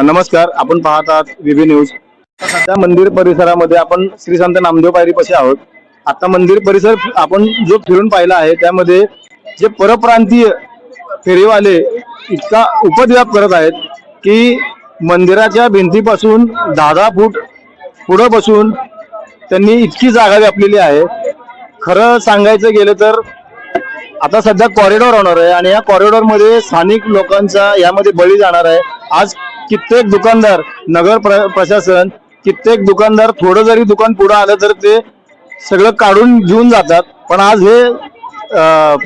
नमस्कार, आपण पाहत आहात व्हीबी न्यूज। सध्या मंदिर परिसरामध्ये आपण श्री संत नामदेव पायरीपाशी आहोत। आता मंदिर परिसर आपण जो फिरून पाहिला आहे त्यामध्ये जे परप्रांतीय फेरीवाले इतका उपद्व्याप करत आहेत की मंदिराच्या भिंतीपासून 10-10 फूट पुढे बसून त्यांनी इतकी जागा व्यापलेली आहे। खरं सांगायचं गेलं तर आता सध्या कॉरिडॉर होणार आहे आणि या कॉरिडॉर मध्ये स्थानिक लोकांचा यामध्ये बळी जाणार आहे। आज कित्येक दुकानदार, नगर प्रशासन, कित्येक दुकानदार थोडं जरी दुकान पुढे आलं तर ते सगळं काढून घेऊन जातात। पण आज हे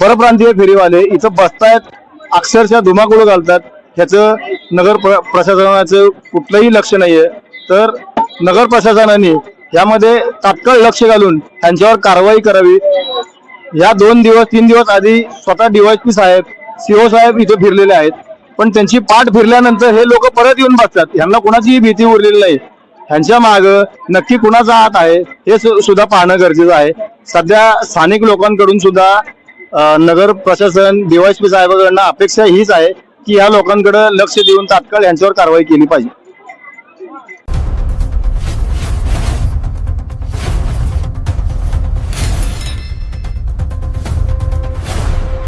परप्रांतीय फेरीवाले इथं बसतायत, अक्षरशः धुमाकूळ घालतात। ह्याचं नगर प्रशासनाचं कुठलंही लक्ष नाहीये। तर नगर प्रशासनाने यामध्ये तात्काळ लक्ष घालून त्यांच्यावर कारवाई करावी। या 2-3 दिवस आधी स्वतः डीवायएसपी साहेब, सीओ साहेब इथे फिरलेले आहेत, पण त्यांची पाठ फिरल्यानंतर हे लोक परत येऊन बसतात। यांना कुणाचीही भीती उरलेली नाही। ह्यांच्या माग नक्की कुणाचा हात आहे हे सुद्धा पाहणं गरजेचं आहे। सध्या स्थानिक लोकांकडून सुद्धा नगर प्रशासन, डीवायएसपी साहेबांकडून अपेक्षा हीच आहे की या लोकांकडे लक्ष देऊन तात्काळ यांच्यावर कारवाई केली पाहिजे।